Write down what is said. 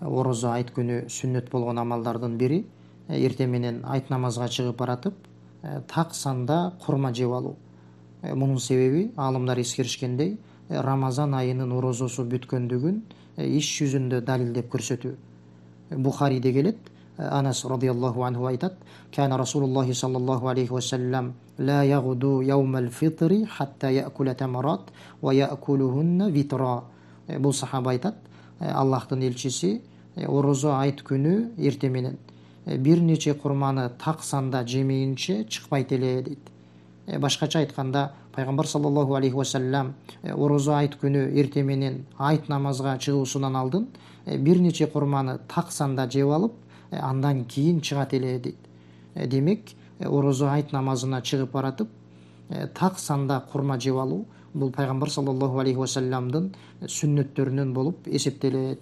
орозо айт күнү сүннөт болгон амалдардын бири эртең менен айт намазга чыгып баратып так санда курма жеп алуу. Мунун себеби аалымдар эскеришкендей, Рамазан айынын орозосу бүткөндүгүн иш жүзүндө далилдеп көрсөтүү. Бухариде келет, Анас радиаллаху анху айтат: "Кана Расулуллахи саллаллаху алейхи ва саллям ла ягуду яумал фитри хатта яакула тамарат ва яакулухунна витра." Бул сахаба айтат, Аллахтын элчиси орозо айт күнү эртең менен бир нече курманы так санда жемейинче чыкпайт эле дейт. Башкача айтканда, пайгамбар саллаллаху алейхи ва саллям орозо айт күнү эртең менен айт намазга чыгуусунан алдын бир нече курманы так санда жеп алып, андан кийин чыгат эле дейт. Демек, орозо айт намазына чыгып баратып, так санда курма жеп алуу бул пайгамбар саллаллаху алейхи ва саллямдын сүннөттөрүнөн болуп эсептелет.